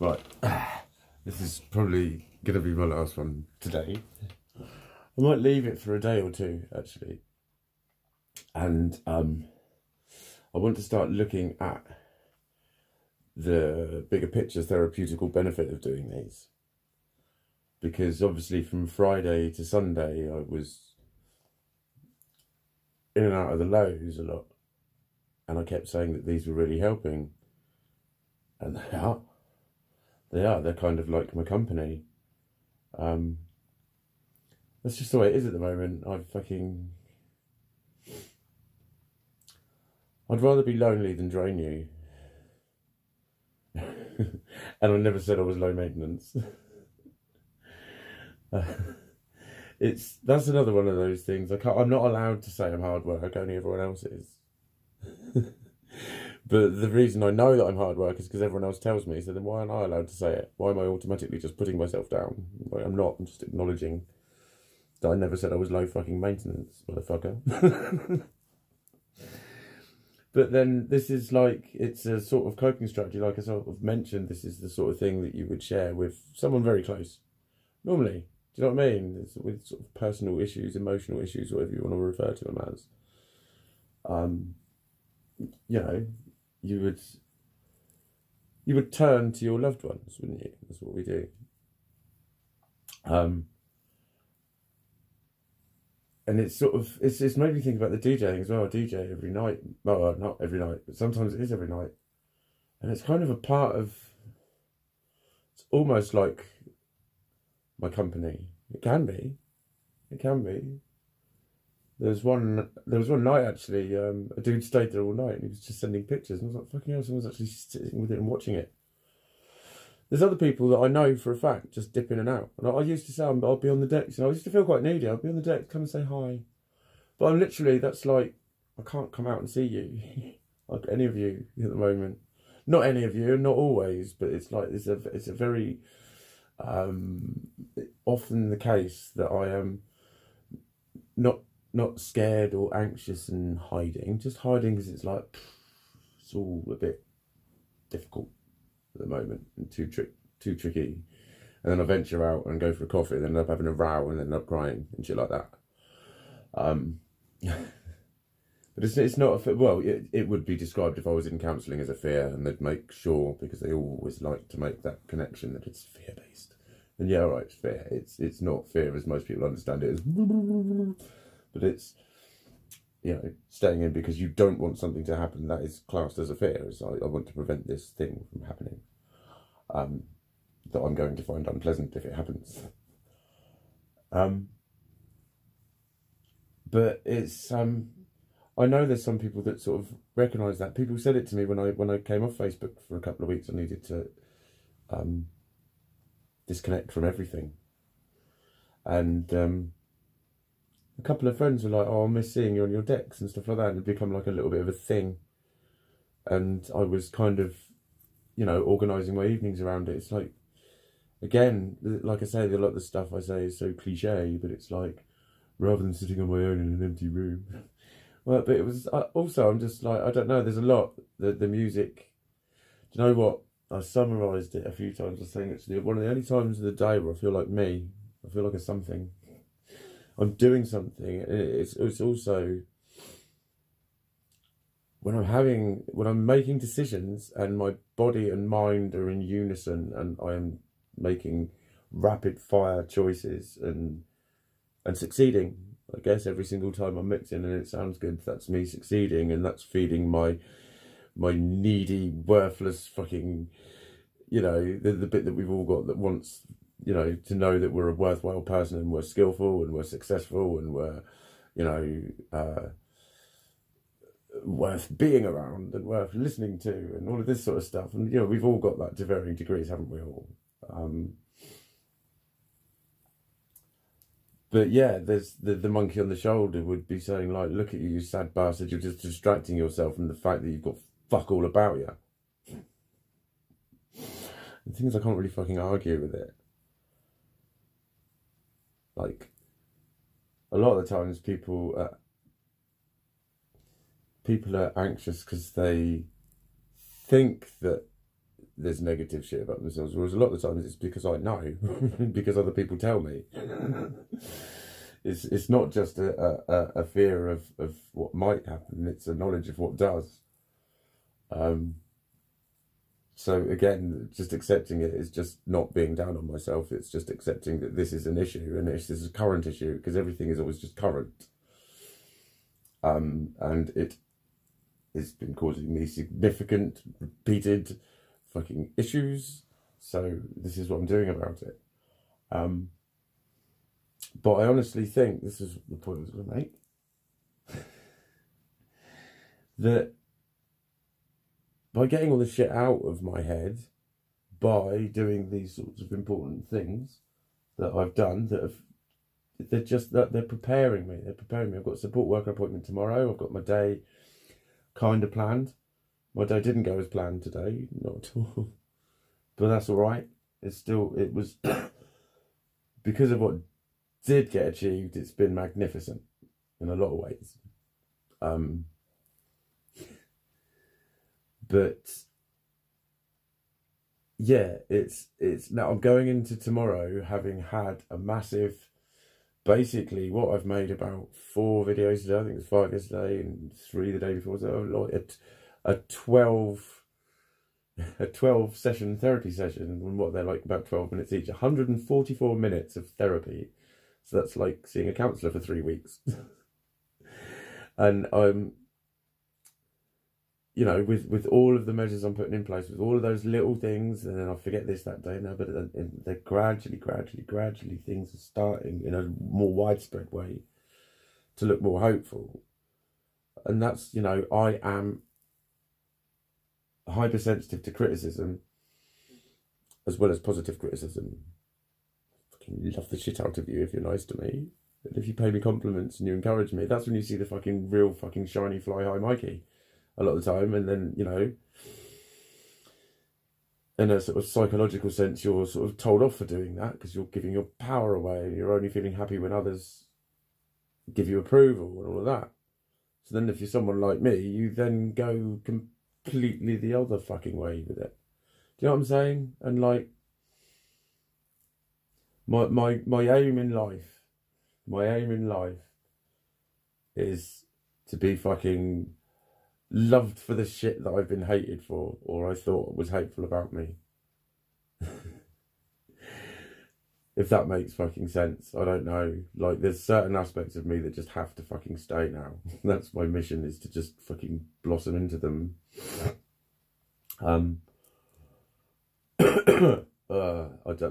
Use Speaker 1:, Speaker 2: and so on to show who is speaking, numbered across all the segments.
Speaker 1: Right, this is probably going to be my last one today. I might leave it for a day or two, actually. And I want to start looking at the bigger picture therapeutical benefit of doing these. Because obviously from Friday to Sunday, I was in and out of the lows a lot. And I kept saying that these were really helping. And they are. They're kind of like my company. That's just the way it is at the moment. I'd rather be lonely than drain you. And I never said I was low maintenance. That's another one of those things. I'm not allowed to say I'm hard work, only everyone else is. But the reason I know that I'm hard work is because everyone else tells me, so then why aren't I allowed to say it? Why am I automatically just putting myself down? Like, I'm not, I'm just acknowledging that I never said I was low fucking maintenance, motherfucker. But then this is like, it's a sort of coping strategy, like I sort of mentioned, this is the sort of thing that you would share with someone very close. Normally, do you know what I mean? It's with sort of personal issues, emotional issues, whatever you want to refer to them as. You know, you would turn to your loved ones, wouldn't you? That's what we do. And it's sort of, it's made me think about the DJing as well. I DJ every night. Well, not every night, but sometimes it is every night. And it's kind of a part of, it's almost like my company. It can be. It can be. There was one night actually, a dude stayed there all night and he was just sending pictures. And I was like, fucking hell, someone's actually sitting with it and watching it. There's other people that I know for a fact just dip in and out. And I used to say, I'll be on the decks. And I used to feel quite needy. I'll be on the deck, come and say hi. But I'm literally, that's like, I can't come out and see you. Like any of you at the moment. Not any of you, not always. But it's like, it's a very, often the case that I am not scared or anxious and hiding. Just hiding because it's like, it's all a bit difficult at the moment and too tricky. And then I venture out and go for a coffee and then end up having a row and then end up crying and shit like that. But it's not well, it would be described if I was in counselling as a fear, and they'd make sure, because they always like to make that connection, that it's fear-based. And yeah, right, it's fear. It's not fear as most people understand it as, but it's, you know, staying in because you don't want something to happen that is classed as a fear. It's I want to prevent this thing from happening, that I'm going to find unpleasant if it happens. But it's I know there's some people that sort of recognise that. People said it to me when I came off Facebook for a couple of weeks. I needed to disconnect from everything, and a couple of friends were like, oh, I miss seeing you on your decks and stuff like that, and it become like a little bit of a thing. And I was kind of, you know, organising my evenings around it. It's like, again, like I say, a lot of the stuff I say is so cliche, but it's like, rather than sitting on my own in an empty room. Well, but it was, also, I'm just like, I don't know, there's a lot, the music, do you know what? I summarised it a few times. I was saying it's one of the only times of the day where I feel like me. I feel like a something. I'm doing something. It's also when I'm making decisions and my body and mind are in unison and I am making rapid fire choices and succeeding. I guess every single time I'm mixing and it sounds good, that's me succeeding, and that's feeding my needy, worthless fucking, you know, the bit that we've all got that wants, you know, to know that we're a worthwhile person and we're skillful and we're successful and we're, you know, worth being around and worth listening to and all of this sort of stuff. And, you know, we've all got that to varying degrees, haven't we all? But yeah, there's the monkey on the shoulder would be saying, like, look at you, you sad bastard, you're just distracting yourself from the fact that you've got fuck all about you. The thing is, I can't really fucking argue with it. Like, a lot of the times people are anxious because they think that there's negative shit about themselves, whereas a lot of the times it's because I know, because other people tell me. It's not just a fear of what might happen, it's a knowledge of what does. So again, just accepting it is just not being down on myself. It's just accepting that this is an issue, and this is a current issue, because everything is always just current. And it's been causing me significant, repeated fucking issues. So this is what I'm doing about it. But I honestly think, this is the point I was going to make, that by getting all this shit out of my head, by doing these sorts of important things that I've done, they're preparing me. They're preparing me. I've got a support worker appointment tomorrow. I've got my day kind of planned. My day didn't go as planned today, not at all. But that's all right. It was because of what did get achieved. It's been magnificent in a lot of ways. But yeah, it's now I'm going into tomorrow having had a massive, basically what I've made about 4 videos today. I think it's 5 yesterday and 3 the day before. So a 12 session therapy session, and what they're like about 12 minutes each, 144 minutes of therapy. So that's like seeing a counsellor for 3 weeks. And you know, with all of the measures I'm putting in place, with all of those little things, and then I forget this that day now, but they're gradually things are starting in a more widespread way to look more hopeful. And that's, you know, I am hypersensitive to criticism as well as positive criticism. I fucking love the shit out of you if you're nice to me. And if you pay me compliments and you encourage me, that's when you see the fucking real fucking shiny fly high Mikey. A lot of the time. And then, you know, in a sort of psychological sense, you're sort of told off for doing that because you're giving your power away and you're only feeling happy when others give you approval and all of that. So then if you're someone like me, you then go completely the other fucking way with it. Do you know what I'm saying? And like, my aim in life is to be fucking loved for the shit that I've been hated for, or I thought was hateful about me. If that makes fucking sense, I don't know. Like, there's certain aspects of me that just have to fucking stay now. That's my mission, is to just fucking blossom into them.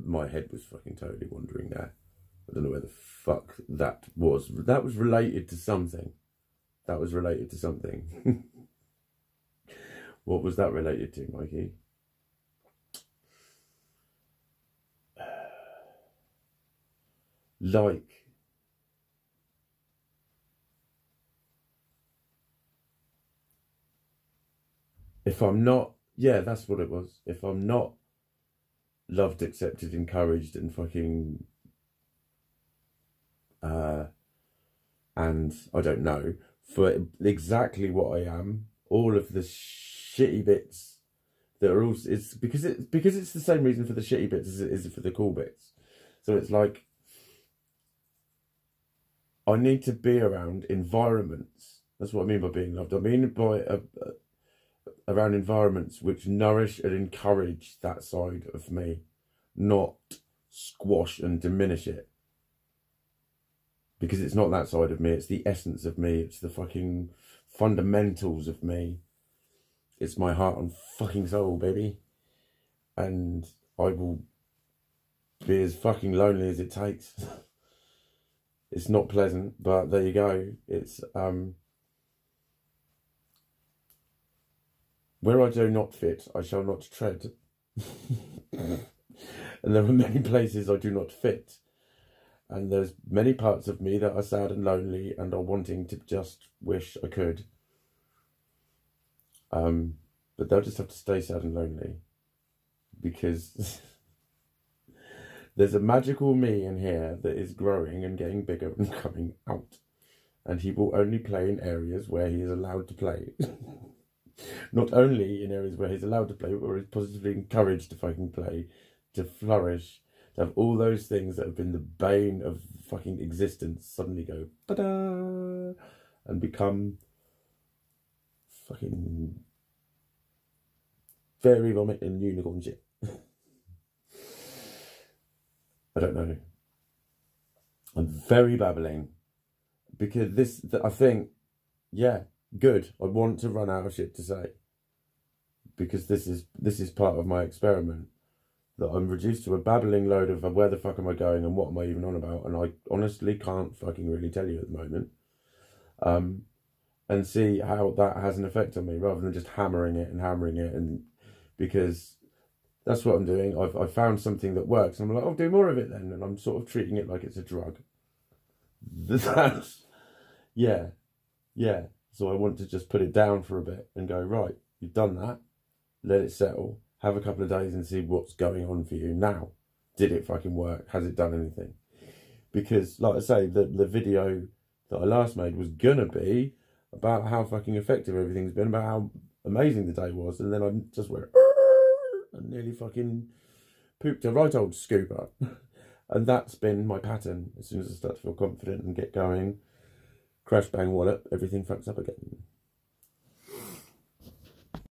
Speaker 1: My head was fucking totally wandering there. I don't know where the fuck that was. That was related to something. That was related to something. What was that related to, Mikey? Like, if I'm not, yeah, that's what it was. If I'm not loved, accepted, encouraged, and fucking, and I don't know, for exactly what I am, all of the shitty bits that are all, it's because it's the same reason for the shitty bits as it is for the cool bits. So it's like, I need to be around environments. That's what I mean by being loved. I mean by around environments which nourish and encourage that side of me, not squash and diminish it. Because it's not that side of me, it's the essence of me, it's the fucking fundamentals of me. It's my heart and fucking soul, baby. And I will be as fucking lonely as it takes. It's not pleasant, but there you go. It's, where I do not fit, I shall not tread. And there are many places I do not fit. And there's many parts of me that are sad and lonely and are wanting to just wish I could. But they'll just have to stay sad and lonely. Because there's a magical me in here that is growing and getting bigger and coming out. And he will only play in areas where he is allowed to play. Not only in areas where he's allowed to play, but where he's positively encouraged to fucking play, to flourish, to have all those things that have been the bane of fucking existence suddenly go ta-da and become fucking fairy vomit and unicorn shit. I don't know. I'm very babbling because this, I think, yeah, good. I want to run out of shit to say because this is part of my experiment, that I'm reduced to a babbling load of where the fuck am I going and what am I even on about, and I honestly can't fucking really tell you at the moment. And see how that has an effect on me rather than just hammering it, and because that's what I'm doing. I've found something that works and I'm like, I'll do more of it then, and I'm sort of treating it like it's a drug. That's, yeah. So I want to just put it down for a bit and go, right, you've done that, let it settle, have a couple of days and see what's going on for you now. Did it fucking work? Has it done anything? Because, like I say, the video that I last made was gonna be about how fucking effective everything's been, about how amazing the day was, and then I just went and nearly fucking pooped a right old scooper. And that's been my pattern. As soon as I start to feel confident and get going, crash, bang, wallop, everything fucks up again.